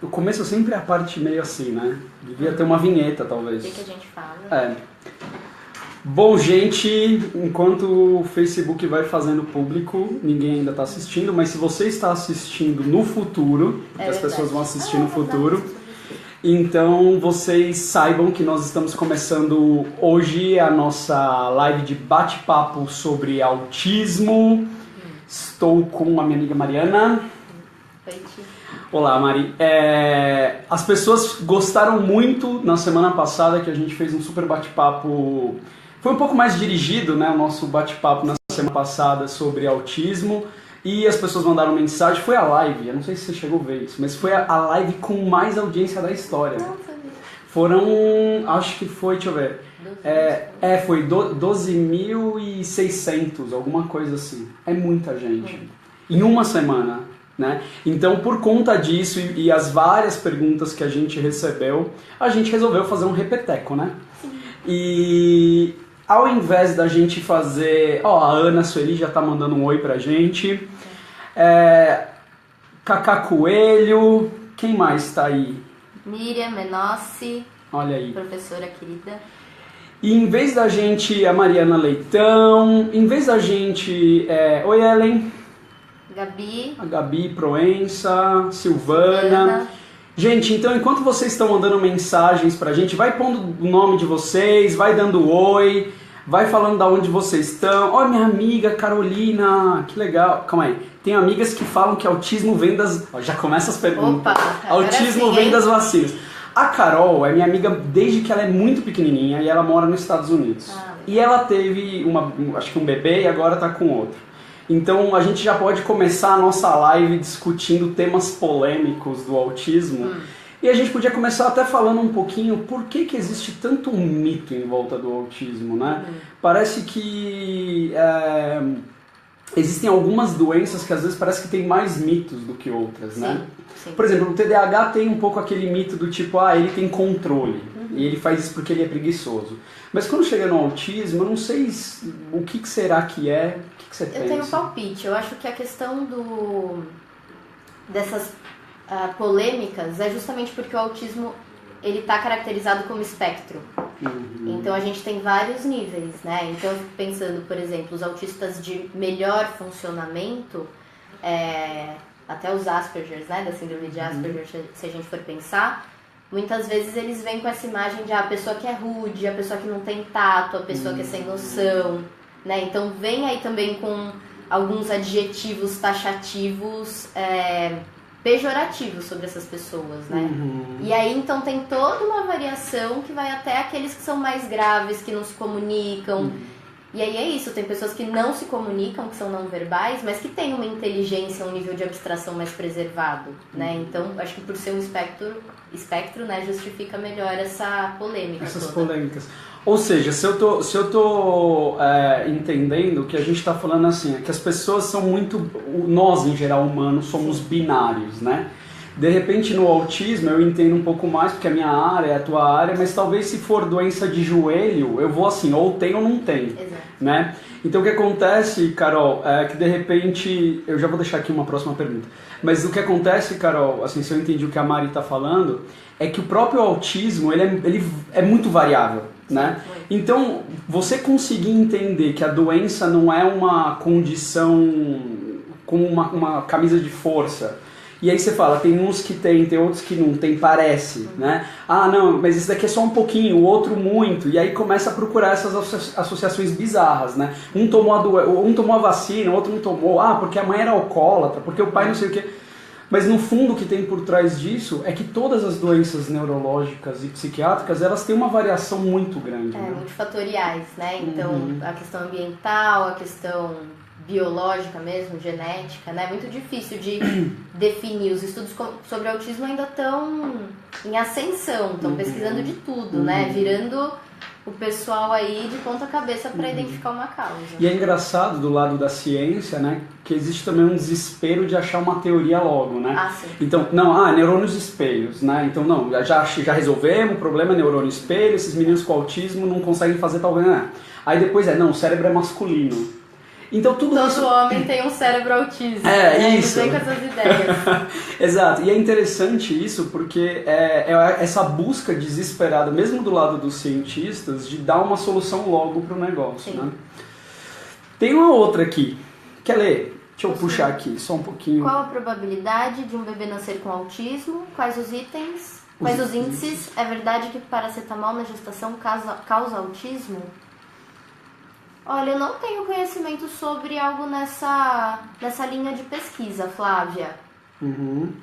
O começo sempre é a parte meio assim, né? Devia ter uma vinheta, talvez. O que a gente fala? É. Bom, gente, enquanto o Facebook vai fazendo público, ninguém ainda está assistindo, mas se você está assistindo no futuro, porque as pessoas vão assistir no futuro, então vocês saibam que nós estamos começando hoje a nossa live de bate-papo sobre autismo. Estou com a minha amiga Mariana. Oi, Ti. Olá, Mari. As pessoas gostaram muito na semana passada que a gente fez um super bate-papo. Foi um pouco mais dirigido, né, o nosso bate-papo na semana passada sobre autismo. E as pessoas mandaram mensagem. Foi a live, eu não sei se você chegou a ver isso, mas foi a live com mais audiência da história. Foram, acho que foi, deixa eu ver. Foi 12.600, alguma coisa assim. É muita gente. Em uma semana. Né? Então, por conta disso e as várias perguntas que a gente recebeu, a gente resolveu fazer um repeteco, né? Sim. E ao invés da gente fazer... a Ana Sueli já tá mandando um oi pra gente. Cacá Coelho, quem mais tá aí? Miriam Menossi, olha aí. Professora querida. E em vez da gente, a Mariana Leitão, em vez da gente... Oi, Ellen. Gabi. A Gabi Proença, Silvana. Gente, então enquanto vocês estão mandando mensagens pra gente, vai pondo o nome de vocês, vai dando oi, vai falando da onde vocês estão. Ó, minha amiga Carolina, que legal. Calma aí. Tem amigas que falam que autismo vem das... já começa as perguntas. Opa, autismo vem das vacinas. A Carol é minha amiga desde que ela é muito pequenininha e ela mora nos Estados Unidos. E ela teve acho que um bebê e agora tá com outro. Então a gente já pode começar a nossa live discutindo temas polêmicos do autismo. E a gente podia começar até falando um pouquinho por que existe tanto mito em volta do autismo, né? Parece que existem algumas doenças que às vezes parece que tem mais mitos do que outras, né? Sim. Por exemplo, o TDAH tem um pouco aquele mito do tipo, ele tem controle. E ele faz isso porque ele é preguiçoso. Mas quando chega no autismo, eu não sei o que será que é. O que você pensa? Eu tenho um palpite. Eu acho que a questão dessas polêmicas é justamente porque o autismo ele está caracterizado como espectro. Então a gente tem vários níveis, né? Então, pensando, por exemplo, os autistas de melhor funcionamento, até os Asperger, né? Da síndrome de Asperger, se a gente for pensar, muitas vezes eles vêm com essa imagem de a pessoa que é rude, a pessoa que não tem tato, a pessoa que é sem noção, né? Então vem aí também com alguns adjetivos taxativos pejorativos sobre essas pessoas, né? E aí então tem toda uma variação que vai até aqueles que são mais graves, que não se comunicam. E aí é isso, tem pessoas que não se comunicam, que são não verbais, mas que têm uma inteligência, um nível de abstração mais preservado, né? Então, acho que por ser um espectro, né, justifica melhor essa polêmica. Essas toda. polêmicas. Ou seja, se eu tô entendendo, o que a gente está falando assim, é que as pessoas são muito... Nós, em geral, humanos, somos binários, né? De repente, no autismo, eu entendo um pouco mais, porque a minha área é a tua área, mas talvez se for doença de joelho, eu vou assim, ou tem ou não tem. Exato. Né? Então, o que acontece, Carol, é que de repente... Eu já vou deixar aqui uma próxima pergunta. Mas o que acontece, Carol, assim, se eu entendi o que a Mari está falando, é que o próprio autismo, ele é muito variável, né? Então, você conseguir entender que a doença não é uma condição como uma camisa de força. E aí você fala, tem uns que tem outros que não tem, parece, né? Não, mas esse daqui é só um pouquinho, o outro muito. E aí começa a procurar essas associações bizarras, né? Um tomou a vacina, o outro não tomou. Porque a mãe era alcoólatra, porque o pai não sei o quê. Mas no fundo o que tem por trás disso é que todas as doenças neurológicas e psiquiátricas, elas têm uma variação muito grande. Né? Multifatoriais, né? Então, a questão ambiental, a questão biológica mesmo, genética, né? É muito difícil de definir. Os estudos sobre autismo ainda estão em ascensão, estão pesquisando de tudo, né? Virando o pessoal aí de ponta cabeça para identificar uma causa. E é engraçado do lado da ciência, né? Que existe também um desespero de achar uma teoria logo, né? Sim. Então, neurônios espelhos, né? Então, já resolvemos, o problema é neurônio espelho, esses meninos com autismo não conseguem fazer tal coisa, né? Aí depois o cérebro é masculino. Então tudo Todo isso... homem tem um cérebro autista. Isso. Vem com essas ideias. Exato, e é interessante isso porque é essa busca desesperada, mesmo do lado dos cientistas, de dar uma solução logo para o negócio. Né? Tem uma outra aqui. Quer ler? Deixa eu puxar aqui, só um pouquinho. Qual a probabilidade de um bebê nascer com autismo? Quais os itens? Quais os índices? É verdade que paracetamol na gestação causa autismo? Olha, eu não tenho conhecimento sobre algo nessa linha de pesquisa, Flávia.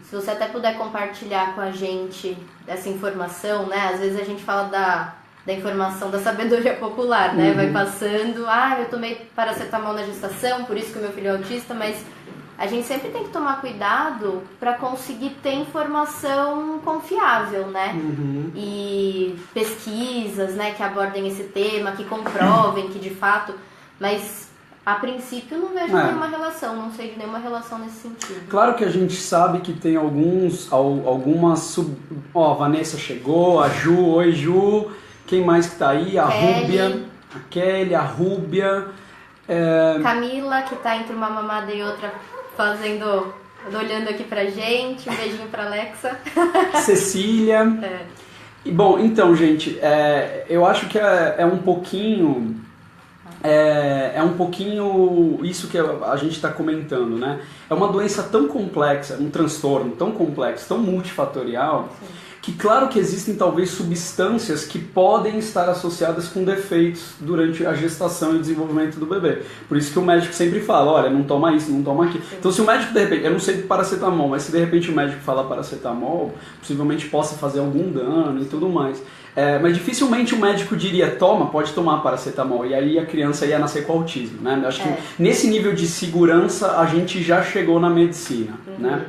Se você até puder compartilhar com a gente essa informação, né? Às vezes a gente fala da informação da sabedoria popular, né? Vai passando, eu tomei paracetamol na gestação, por isso que o meu filho é autista, mas a gente sempre tem que tomar cuidado para conseguir ter informação confiável, né? E pesquisas, né, que abordem esse tema, que comprovem que de fato... Mas, a princípio, não vejo nenhuma relação, não sei de nenhuma relação nesse sentido. Claro que a gente sabe que tem algumas... Ó, a Vanessa chegou, a Ju, oi Ju, quem mais que tá aí? A Rúbia, a Kelly, a Rúbia... Camila, que tá entre uma mamada e outra... olhando aqui pra gente, um beijinho pra Alexa. Cecília. E, bom, então, gente, eu acho que é um pouquinho isso que a gente está comentando, né? É uma doença tão complexa, um transtorno tão complexo, tão multifatorial, que claro que existem talvez substâncias que podem estar associadas com defeitos durante a gestação e desenvolvimento do bebê. Por isso que o médico sempre fala, olha, não toma isso, não toma aquilo. Então se o médico de repente, eu não sei de paracetamol, mas se de repente o médico fala paracetamol, possivelmente possa fazer algum dano e tudo mais. Mas dificilmente o médico diria, pode tomar paracetamol, e aí a criança ia nascer com autismo, né? Eu acho que nesse nível de segurança a gente já chegou na medicina, né?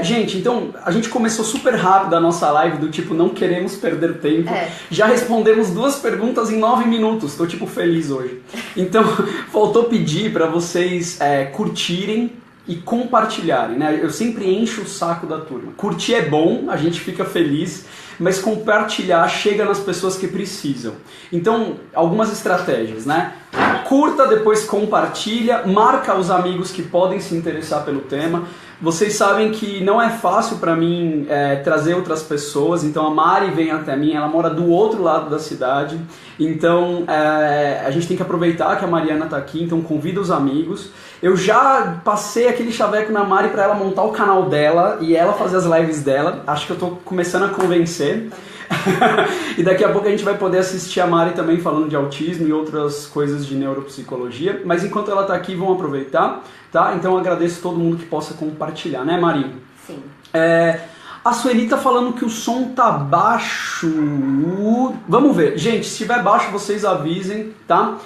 Gente, então a gente começou super rápido a nossa live do tipo, não queremos perder tempo. Já respondemos 2 perguntas em 9 minutos, tô tipo feliz hoje. Então, faltou pedir para vocês curtirem e compartilharem, né? Eu sempre encho o saco da turma. Curtir é bom, a gente fica feliz, mas compartilhar chega nas pessoas que precisam. Então, algumas estratégias, né? Curta, depois compartilha, marca os amigos que podem se interessar pelo tema. Vocês sabem que não é fácil para mim trazer outras pessoas, então a Mari vem até mim, ela mora do outro lado da cidade, então a gente tem que aproveitar que a Mariana está aqui, então convida os amigos. Eu já passei aquele chaveco na Mari para ela montar o canal dela e ela fazer as lives dela, acho que eu estou começando a convencer. E daqui a pouco a gente vai poder assistir a Mari também falando de autismo e outras coisas de neuropsicologia. Mas enquanto ela está aqui, vamos aproveitar, tá? Então eu agradeço todo mundo que possa compartilhar, né, Mari? Sim. A Sueli tá falando que o som tá baixo. Vamos ver. Gente, se estiver baixo, vocês avisem, tá?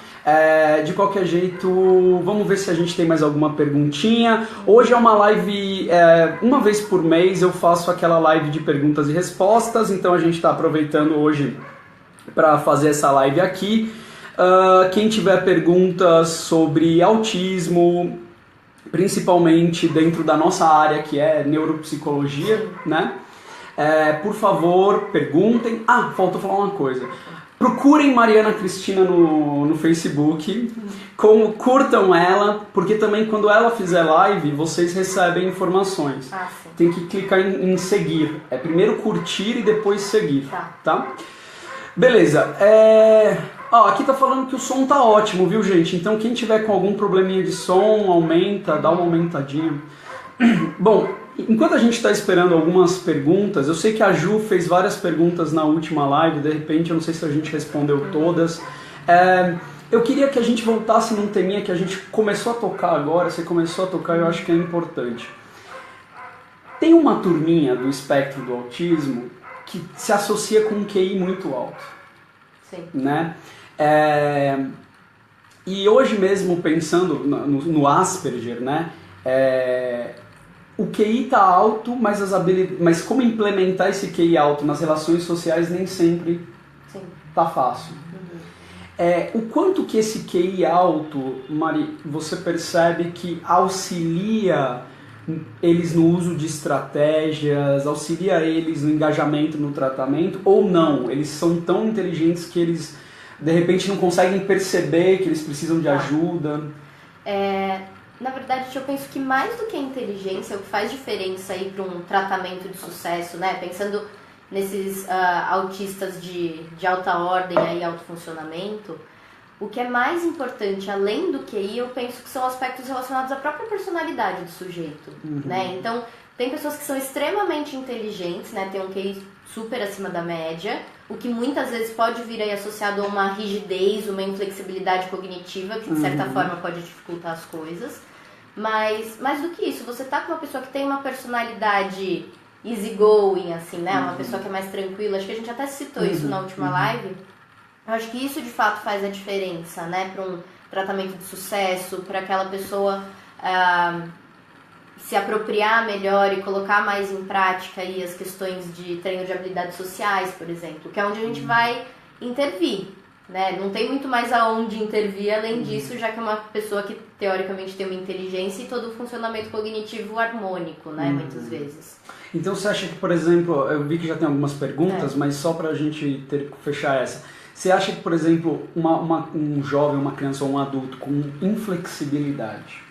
De qualquer jeito, vamos ver se a gente tem mais alguma perguntinha. Hoje é uma live, uma vez por mês eu faço aquela live de perguntas e respostas, então a gente está aproveitando hoje para fazer essa live aqui. Quem tiver perguntas sobre autismo, principalmente dentro da nossa área que é neuropsicologia, né? Por favor, perguntem. Faltou falar uma coisa. Procurem Mariana Cristina no Facebook, curtam ela, porque também quando ela fizer live, vocês recebem informações. Tem que clicar em seguir. Primeiro curtir e depois seguir, tá? Beleza. Aqui tá falando que o som tá ótimo, viu, gente? Então quem tiver com algum probleminha de som, aumenta, dá uma aumentadinha. Bom, enquanto a gente está esperando algumas perguntas, eu sei que a Ju fez várias perguntas na última live, de repente eu não sei se a gente respondeu todas. Eu queria que a gente voltasse num teminha que a gente começou a tocar agora, você começou a tocar e eu acho que é importante. Tem uma turminha do espectro do autismo que se associa com um QI muito alto. Sim. Né? E hoje mesmo, pensando no Asperger, né? O QI está alto, mas como implementar esse QI alto nas relações sociais nem sempre está fácil. O quanto que esse QI alto, Mari, você percebe que auxilia eles no uso de estratégias, auxilia eles no engajamento no tratamento, ou não? Eles são tão inteligentes que eles, de repente, não conseguem perceber que eles precisam de ajuda? Na verdade, eu penso que mais do que a inteligência, o que faz diferença aí para um tratamento de sucesso, né? Pensando nesses autistas de alta ordem, aí, alto funcionamento, o que é mais importante, além do QI, eu penso que são aspectos relacionados à própria personalidade do sujeito, né? Então, tem pessoas que são extremamente inteligentes, né? Tem um QI super acima da média, o que muitas vezes pode vir aí associado a uma rigidez, uma inflexibilidade cognitiva, que de certa forma pode dificultar as coisas. Mas, mais do que isso, você tá com uma pessoa que tem uma personalidade easygoing, assim, né? Uma pessoa que é mais tranquila. Acho que a gente até citou isso na última live. Eu acho que isso de fato faz a diferença, né? Para um tratamento de sucesso, para aquela pessoa se apropriar melhor e colocar mais em prática aí as questões de treino de habilidades sociais, por exemplo, que é onde a gente vai intervir, né? Não tem muito mais aonde intervir além disso, já que é uma pessoa que teoricamente tem uma inteligência e todo o funcionamento cognitivo harmônico, né? Muitas vezes. Então você acha que, por exemplo, eu vi que já tem algumas perguntas, mas só pra gente fechar essa. Você acha que, por exemplo, um jovem, uma criança ou um adulto com inflexibilidade,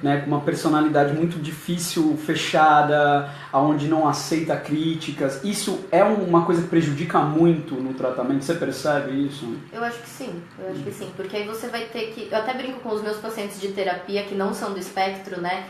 né, com uma personalidade muito difícil, fechada, onde não aceita críticas, isso é uma coisa que prejudica muito no tratamento? Você percebe isso? Eu acho que sim, porque aí você vai ter que... Eu até brinco com os meus pacientes de terapia que não são do espectro, né?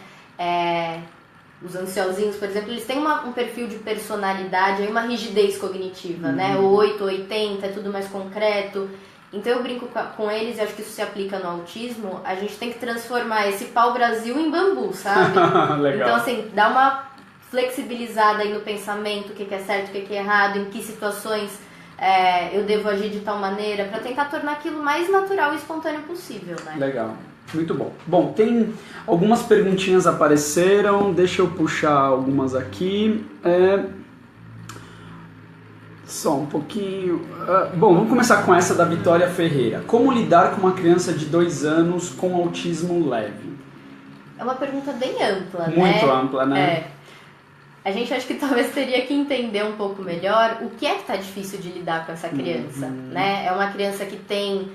Os ansiosinhos, por exemplo, eles têm um perfil de personalidade, aí uma rigidez cognitiva, né? O 8, 80, é tudo mais concreto. Então eu brinco com eles, e acho que isso se aplica no autismo, a gente tem que transformar esse pau-brasil em bambu, sabe? Legal. Então assim, dá uma flexibilizada aí no pensamento, o que é certo, o que é errado, em que situações eu devo agir de tal maneira, para tentar tornar aquilo mais natural e espontâneo possível, né? Legal. Muito bom. Bom, tem algumas perguntinhas apareceram, deixa eu puxar algumas aqui. Só um pouquinho. Bom, vamos começar com essa da Vitória Ferreira. Como lidar com uma criança de 2 anos com autismo leve? É uma pergunta bem ampla, né? Muito ampla, né? A gente acho que talvez teria que entender um pouco melhor o que é que está difícil de lidar com essa criança, né? É uma criança que tem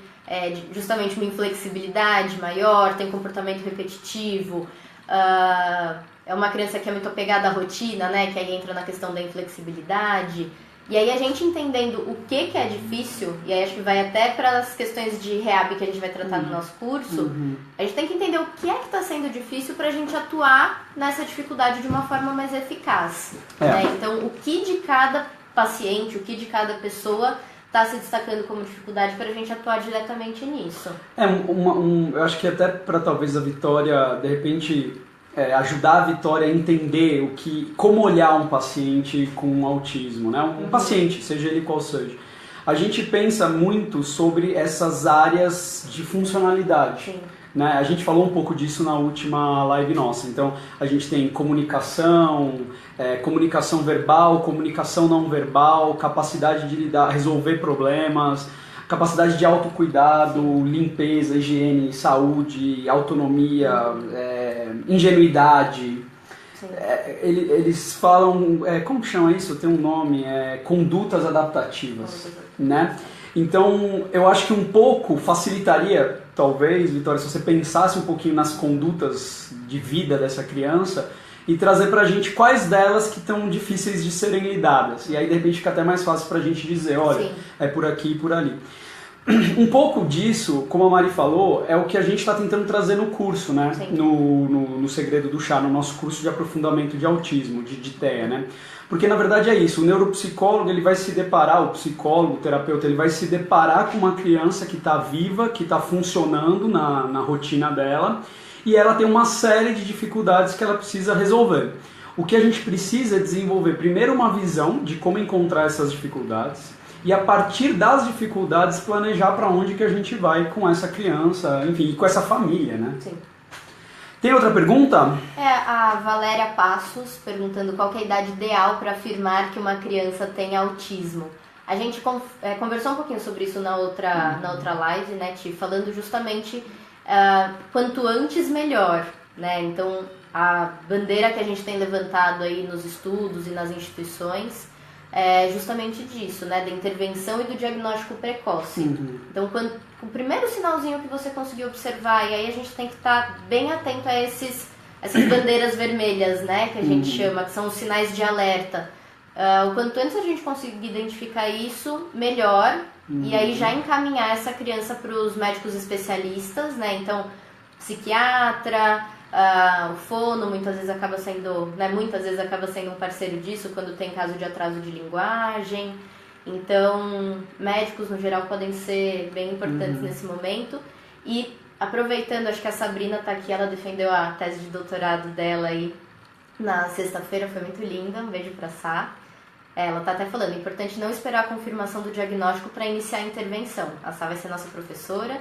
justamente uma inflexibilidade maior, tem comportamento repetitivo, é uma criança que é muito apegada à rotina, né? Que aí entra na questão da inflexibilidade. E aí a gente entendendo o que é difícil, e aí acho que vai até para as questões de rehab que a gente vai tratar no nosso curso, a gente tem que entender o que é que está sendo difícil para a gente atuar nessa dificuldade de uma forma mais eficaz. Né? Então, o que de cada paciente, o que de cada pessoa está se destacando como dificuldade para a gente atuar diretamente nisso. Eu acho que até para talvez a Vitória, de repente... ajudar a Vitória a entender como olhar um paciente com autismo, né? Um paciente, seja ele qual seja. A gente pensa muito sobre essas áreas de funcionalidade. Sim. Né? A gente falou um pouco disso na última live nossa. Então, a gente tem comunicação, comunicação verbal, comunicação não verbal, capacidade de resolver problemas, capacidade de autocuidado, limpeza, higiene, saúde, autonomia, ingenuidade. Eles falam, como que chama isso? Tem um nome, condutas adaptativas, né? Então, eu acho que um pouco facilitaria, talvez, Vitória, se você pensasse um pouquinho nas condutas de vida dessa criança e trazer pra gente quais delas que estão difíceis de serem lidadas. E aí, de repente, fica até mais fácil pra gente dizer, olha, é por aqui e por ali. Um pouco disso, como a Mari falou, é o que a gente está tentando trazer no curso, né? No Segredo do Chá, no nosso curso de aprofundamento de autismo, de TEA, né? Porque na verdade é isso, o neuropsicólogo ele vai se deparar, o psicólogo, o terapeuta, ele vai se deparar com uma criança que está viva, que está funcionando na rotina dela, e ela tem uma série de dificuldades que ela precisa resolver. O que a gente precisa é desenvolver primeiro uma visão de como encontrar essas dificuldades, e a partir das dificuldades planejar para onde que a gente vai com essa criança, enfim, e com essa família, né? Sim. Tem outra pergunta? A Valéria Passos perguntando qual que é a idade ideal para afirmar que uma criança tem autismo. A gente conversou um pouquinho sobre isso na outra live, né, Ti? Falando justamente quanto antes melhor, né? Então, a bandeira que a gente tem levantado aí nos estudos e nas instituições é justamente disso, né? Da intervenção e do diagnóstico precoce. Então, o primeiro sinalzinho que você conseguir observar, e aí a gente tem que estar bem atento a essas bandeiras vermelhas, né? Que a gente chama, que são os sinais de alerta. O quanto antes a gente conseguir identificar isso, melhor. E aí já encaminhar essa criança para os médicos especialistas, né? Então, psiquiatra, o fono muitas vezes acaba sendo um parceiro disso quando tem caso de atraso de linguagem. Então, médicos no geral podem ser bem importantes nesse momento. E aproveitando, acho que a Sabrina está aqui, ela defendeu a tese de doutorado dela aí na sexta-feira, foi muito linda, um beijo para a Sá. Ela está até falando, é importante não esperar a confirmação do diagnóstico para iniciar a intervenção. A Sá vai ser nossa professora.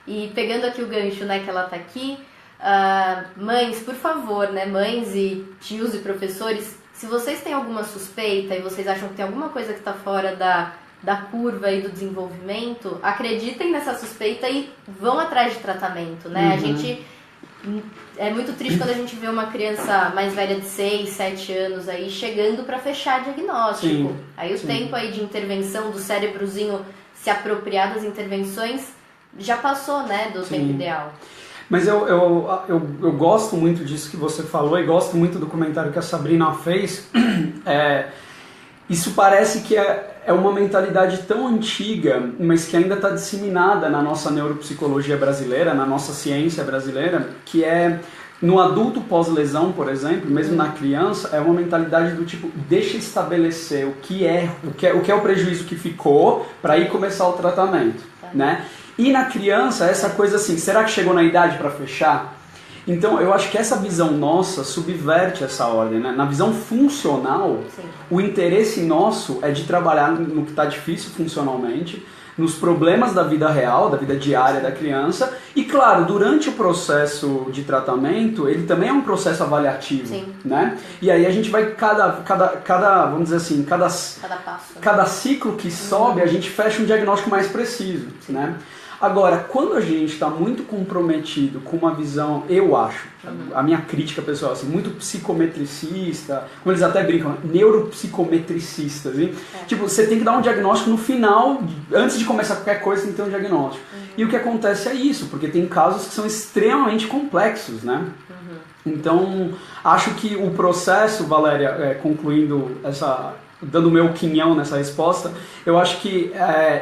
E pegando aqui o gancho, né, que ela está aqui, mães, por favor, né, mães e tios e professores, se vocês têm alguma suspeita e vocês acham que tem alguma coisa que está fora da curva e do desenvolvimento, acreditem nessa suspeita e vão atrás de tratamento, né? A gente... É muito triste quando a gente vê uma criança mais velha de 6, 7 anos aí chegando para fechar diagnóstico. Aí o tempo aí de intervenção do cérebrozinho se apropriar das intervenções já passou, né, do tempo ideal. Mas eu gosto muito disso que você falou e gosto muito do comentário que a Sabrina fez. Isso parece que é uma mentalidade tão antiga, mas que ainda está disseminada na nossa neuropsicologia brasileira, na nossa ciência brasileira, que é no adulto pós-lesão, por exemplo, mesmo na criança, é uma mentalidade do tipo, deixa estabelecer o que é o prejuízo que ficou para aí começar o tratamento, né? E na criança, essa coisa assim, será que chegou na idade para fechar? Então, eu acho que essa visão nossa subverte essa ordem, né? Na visão funcional, o interesse nosso é de trabalhar no que está difícil funcionalmente, nos problemas da vida real, da vida diária da criança, e claro, durante o processo de tratamento, ele também é um processo avaliativo, né? E aí a gente vai, vamos dizer assim, cada ciclo que sobe, a gente fecha um diagnóstico mais preciso, né? Agora, quando a gente está muito comprometido com uma visão, eu acho, a minha crítica pessoal, assim, muito psicometricista, como eles até brincam, neuropsicometricistas, hein? Tipo, você tem que dar um diagnóstico no final, antes de começar qualquer coisa, tem que ter um diagnóstico. E o que acontece é isso, porque tem casos que são extremamente complexos, né? Então, acho que o processo, Valéria, concluindo dando o meu quinhão nessa resposta, eu acho que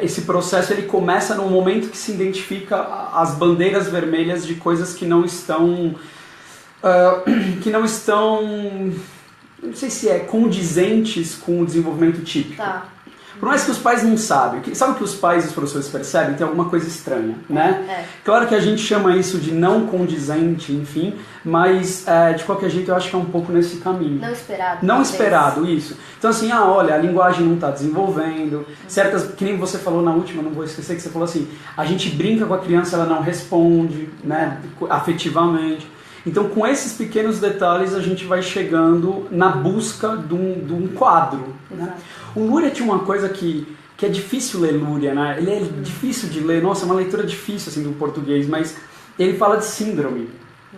esse processo ele começa no momento que se identifica as bandeiras vermelhas de coisas que não estão, não sei se condizentes com o desenvolvimento típico. Tá. Por mais que os pais não sabem, sabe o que os pais e os professores percebem? Tem alguma coisa estranha, né? Claro que a gente chama isso de não condizente, enfim, mas de qualquer jeito eu acho que é um pouco nesse caminho. Não esperado. Não esperado, isso. Então assim, olha, a linguagem não está desenvolvendo, certas, que nem você falou na última, não vou esquecer que você falou assim, a gente brinca com a criança, ela não responde, né, afetivamente. Então, com esses pequenos detalhes, a gente vai chegando na busca de um quadro. Né? O Luria tinha uma coisa que é difícil ler Luria, né? Ele é difícil de ler, nossa, é uma leitura difícil assim, do português, mas ele fala de síndrome.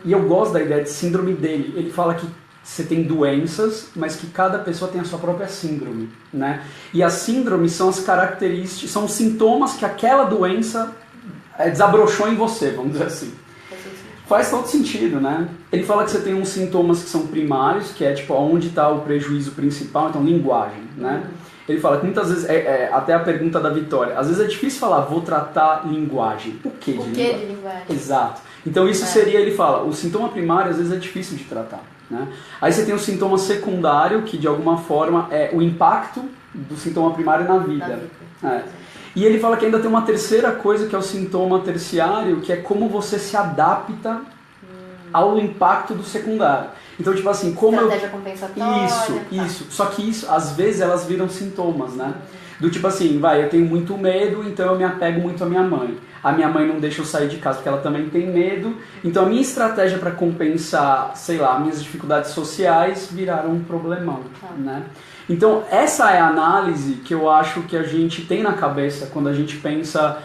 E eu gosto da ideia de síndrome dele. Ele fala que você tem doenças, mas que cada pessoa tem a sua própria síndrome. Né? E as síndromes são as características, são os sintomas que aquela doença desabrochou em você, vamos dizer assim. Faz todo sentido, né? Ele fala que você tem uns sintomas que são primários, que é tipo onde está o prejuízo principal, então linguagem, né? Ele fala que muitas vezes, até a pergunta da Vitória, às vezes é difícil falar, vou tratar linguagem. O que de linguagem? Exato. Então isso seria, ele fala, o sintoma primário às vezes é difícil de tratar, né? Aí você tem o sintoma secundário, que de alguma forma é o impacto do sintoma primário na vida. E ele fala que ainda tem uma terceira coisa, que é o sintoma terciário, que é como você se adapta ao impacto do secundário. Então, tipo assim, como estratégia compensatória. Isso. Só que isso, às vezes, elas viram sintomas, né? Do tipo assim, eu tenho muito medo, então eu me apego muito à minha mãe. A minha mãe não deixa eu sair de casa porque ela também tem medo. Então a minha estratégia para compensar, sei lá, minhas dificuldades sociais viraram um problemão, né? Então essa é a análise que eu acho que a gente tem na cabeça quando a gente pensa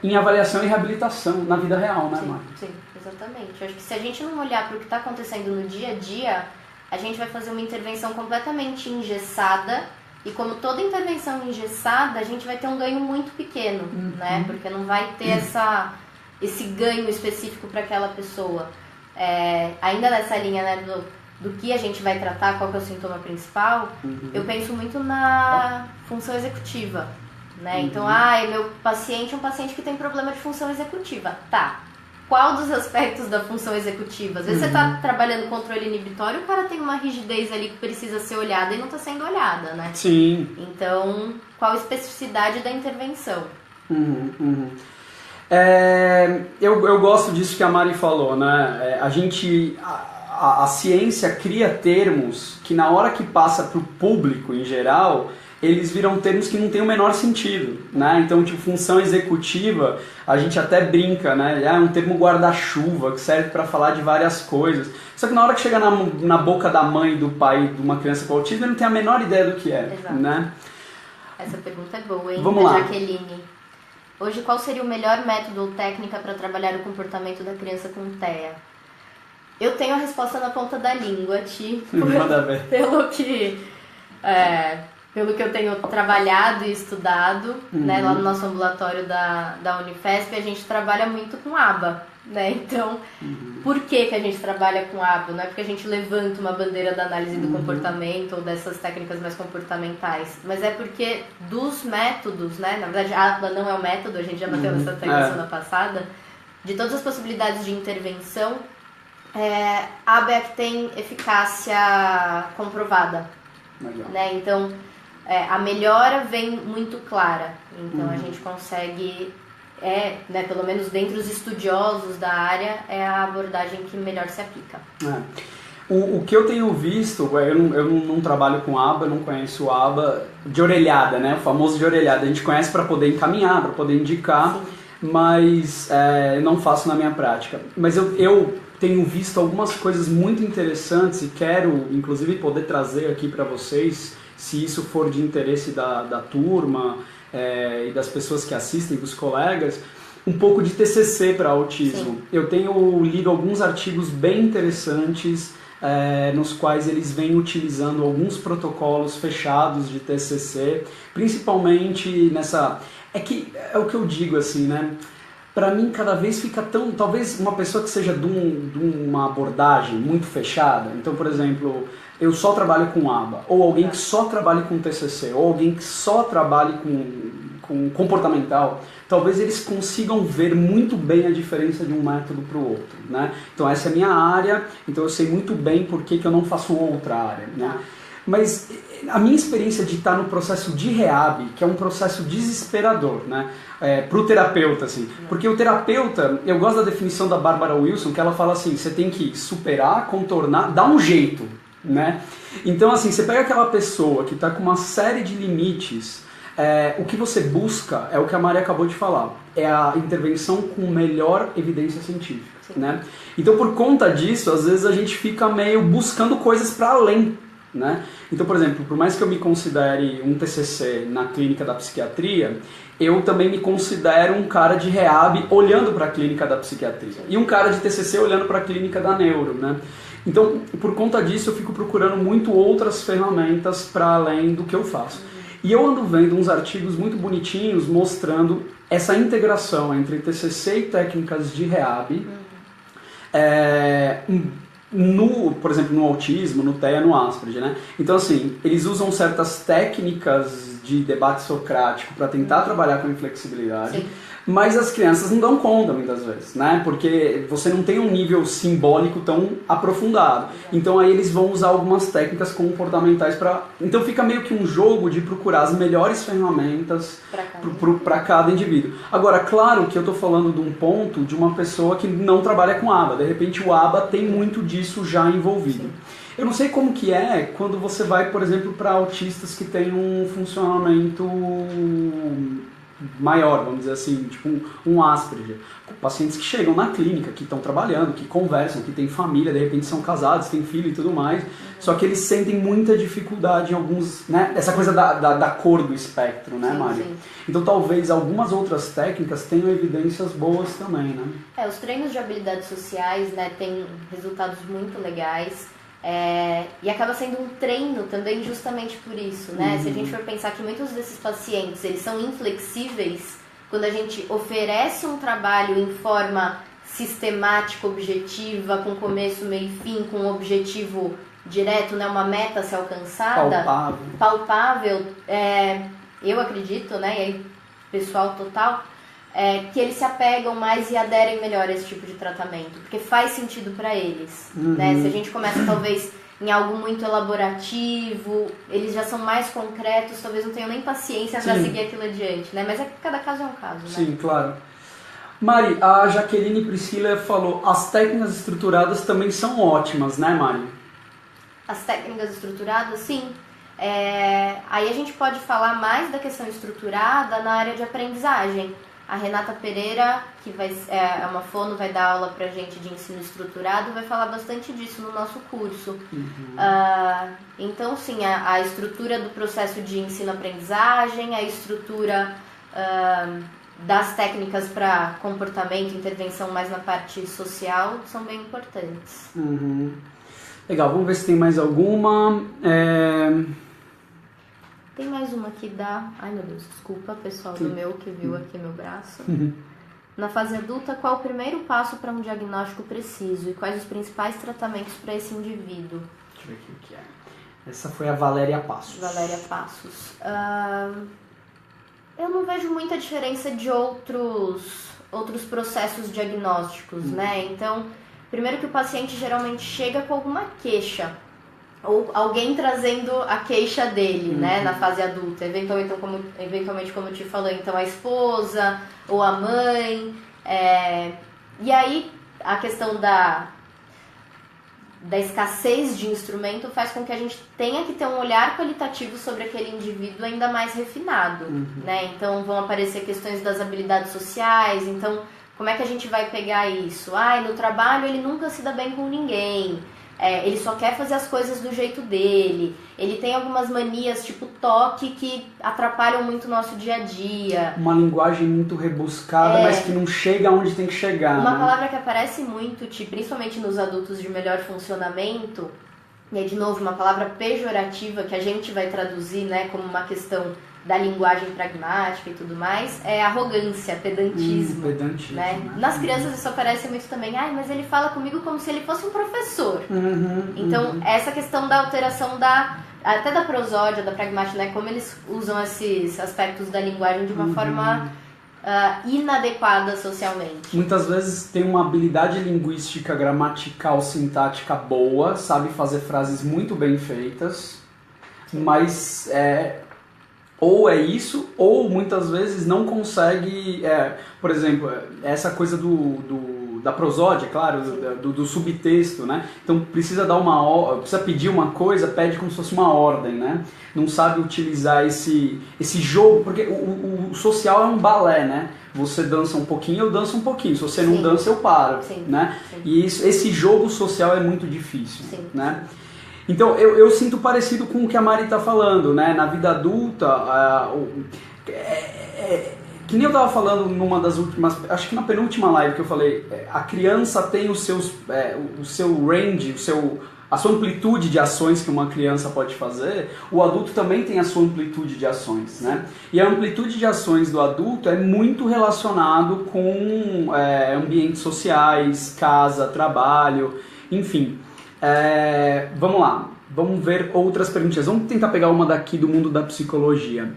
em avaliação e reabilitação na vida real, né, Mari? Sim, exatamente. Eu acho que se a gente não olhar para o que está acontecendo no dia a dia, a gente vai fazer uma intervenção completamente engessada E como toda intervenção engessada, a gente vai ter um ganho muito pequeno, né? Porque não vai ter esse ganho específico para aquela pessoa. Ainda nessa linha, né, do que a gente vai tratar, qual que é o sintoma principal, eu penso muito na função executiva, né? Então, meu paciente é um paciente que tem problema de função executiva. Tá. Qual dos aspectos da função executiva? Às vezes você está trabalhando controle inibitório, o cara tem uma rigidez ali que precisa ser olhada e não está sendo olhada, né? Sim. Então, qual a especificidade da intervenção? Eu gosto disso que a Mari falou, né? A ciência cria termos que na hora que passa para o público em geral, eles viram termos que não têm o menor sentido, né? Então, tipo, função executiva, a gente até brinca, né? É um termo guarda-chuva que serve para falar de várias coisas. Só que na hora que chega na boca da mãe e do pai de uma criança com autismo, ele não tem a menor ideia do que é, Exato. Né? Essa pergunta é boa, hein? Vamos lá. Jaqueline. Hoje, qual seria o melhor método ou técnica para trabalhar o comportamento da criança com TEA? Eu tenho a resposta na ponta da língua, Ti. Manda ver. Pelo que eu tenho trabalhado e estudado, né, lá no nosso ambulatório da Unifesp, a gente trabalha muito com aba, né? Então, por que a gente trabalha com aba? Não é porque a gente levanta uma bandeira da análise do comportamento ou dessas técnicas mais comportamentais, mas é porque dos métodos, né? Na verdade, a aba não é o método, a gente já bateu nessa tecla semana passada, de todas as possibilidades de intervenção, a aba é a que tem eficácia comprovada. Né? Então, a melhora vem muito clara. Então, a gente consegue, né, pelo menos dentre os estudiosos da área, é a abordagem que melhor se aplica. O que eu tenho visto, eu não trabalho com aba, eu não conheço aba de orelhada, né? O famoso de orelhada. A gente conhece para poder encaminhar, para poder indicar, mas eu não faço na minha prática. Mas eu tenho visto algumas coisas muito interessantes e quero, inclusive, poder trazer aqui para vocês, se isso for de interesse da turma e das pessoas que assistem, dos colegas, um pouco de TCC para autismo. Sim. Eu tenho lido alguns artigos bem interessantes nos quais eles vêm utilizando alguns protocolos fechados de TCC, principalmente nessa... É o que eu digo assim, né? Para mim, cada vez fica tão... Talvez uma pessoa que seja de uma abordagem muito fechada, então, por exemplo, eu só trabalho com aba, ou alguém que só trabalhe com TCC, ou alguém que só trabalhe com comportamental, talvez eles consigam ver muito bem a diferença de um método para o outro, né? Então, essa é a minha área, então eu sei muito bem por que eu não faço outra área, né? Mas a minha experiência de estar no processo de rehab, que é um processo desesperador, né? Para o terapeuta, assim. Porque o terapeuta, eu gosto da definição da Barbara Wilson, que ela fala assim, você tem que superar, contornar, dar um jeito, né? Então, assim, você pega aquela pessoa que está com uma série de limites, o que você busca é o que a Maria acabou de falar, é a intervenção com melhor evidência científica, né? Então, por conta disso, às vezes a gente fica meio buscando coisas para além, né? Então, por exemplo, por mais que eu me considere um TCC na clínica da psiquiatria, eu também me considero um cara de rehab olhando para a clínica da psiquiatria e um cara de TCC olhando para a clínica da neuro, né? Então, por conta disso, eu fico procurando muito outras ferramentas para além do que eu faço. E eu ando vendo uns artigos muito bonitinhos mostrando essa integração entre TCC e técnicas de rehab, por exemplo, no autismo, no TEA, no Asperger, né? Então, assim, eles usam certas técnicas de debate socrático para tentar trabalhar com a inflexibilidade, sim, mas as crianças não dão conta muitas vezes, né? Porque você não tem um nível simbólico tão aprofundado. Então aí eles vão usar algumas técnicas comportamentais para... Então fica meio que um jogo de procurar as melhores ferramentas para cada indivíduo. Agora, claro que eu estou falando de um ponto de uma pessoa que não trabalha com aba. De repente o aba tem muito disso já envolvido. Sim. Eu não sei como que é quando você vai, por exemplo, para autistas que têm um funcionamento maior, vamos dizer assim, tipo um Asperger. Pacientes que chegam na clínica, que estão trabalhando, que conversam, que têm família, de repente são casados, têm filho e tudo mais, só que eles sentem muita dificuldade em alguns, né, essa coisa da cor do espectro, né, Mari? Sim. Então talvez algumas outras técnicas tenham evidências boas também, né? Os treinos de habilidades sociais, né, têm resultados muito legais. E acaba sendo um treino também justamente por isso, né? Se a gente for pensar que muitos desses pacientes, eles são inflexíveis, quando a gente oferece um trabalho em forma sistemática, objetiva, com começo, meio e fim, com um objetivo direto, né? Uma meta a ser alcançada, palpável, eu acredito, né? E aí, pessoal total, que eles se apegam mais e aderem melhor a esse tipo de tratamento, porque faz sentido para eles, né? Se a gente começa talvez em algo muito elaborativo, eles já são mais concretos, talvez não tenham nem paciência para seguir aquilo adiante, né? Mas cada caso é um caso, né? Sim, claro. Mari, a Jaqueline Priscila falou, as técnicas estruturadas também são ótimas, né, Mari? As técnicas estruturadas, sim. Aí a gente pode falar mais da questão estruturada na área de aprendizagem. A Renata Pereira, que é uma fono, vai dar aula pra gente de ensino estruturado, vai falar bastante disso no nosso curso. Então, sim, a estrutura do processo de ensino-aprendizagem, a estrutura das técnicas para comportamento, intervenção mais na parte social, são bem importantes. Legal, vamos ver se tem mais alguma. Tem mais uma aqui da... Ai, meu Deus, desculpa, pessoal do meu que viu aqui meu braço. Na fase adulta, qual o primeiro passo para um diagnóstico preciso e quais os principais tratamentos para esse indivíduo? Deixa eu ver aqui o que é. Essa foi a Valéria Passos. Valéria Passos. Eu não vejo muita diferença de outros processos diagnósticos, né? Então, primeiro que o paciente geralmente chega com alguma queixa, ou alguém trazendo a queixa dele, né, na fase adulta, eventualmente como eu te falei, então a esposa ou a mãe, e aí a questão da escassez de instrumento faz com que a gente tenha que ter um olhar qualitativo sobre aquele indivíduo ainda mais refinado, né, então vão aparecer questões das habilidades sociais, então como é que a gente vai pegar isso? No trabalho ele nunca se dá bem com ninguém, ele só quer fazer as coisas do jeito dele, ele tem algumas manias tipo toque que atrapalham muito o nosso dia a dia. Uma linguagem muito rebuscada, mas que não chega onde tem que chegar. Uma palavra que aparece muito, principalmente nos adultos de melhor funcionamento, e é de novo uma palavra pejorativa que a gente vai traduzir, né, como uma questão da linguagem pragmática e tudo mais, é arrogância, pedantismo. Né? Nas crianças isso aparece muito também, mas ele fala comigo como se ele fosse um professor. Então, essa questão da alteração até da prosódia, da pragmática, né? Como eles usam esses aspectos da linguagem de uma forma inadequada socialmente. Muitas vezes tem uma habilidade linguística, gramatical, sintática boa, sabe fazer frases muito bem feitas, mas ou é isso, ou muitas vezes não consegue, por exemplo, essa coisa da prosódia, claro, do subtexto, né? Então precisa pedir uma coisa, pede como se fosse uma ordem, né? Não sabe utilizar esse jogo, porque o social é um balé, né? Você dança um pouquinho, eu danço um pouquinho. Se você não dança, eu paro, né? E esse jogo social é muito difícil, né? Então, eu sinto parecido com o que a Mari está falando, né? Na vida adulta, que nem eu estava falando numa das últimas, acho que na penúltima live que eu falei, a criança tem o seu range, a sua amplitude de ações que uma criança pode fazer, o adulto também tem a sua amplitude de ações, né? E a amplitude de ações do adulto é muito relacionado com ambientes sociais, casa, trabalho, enfim. Vamos lá, vamos ver outras perguntas. Vamos tentar pegar uma daqui do mundo da psicologia.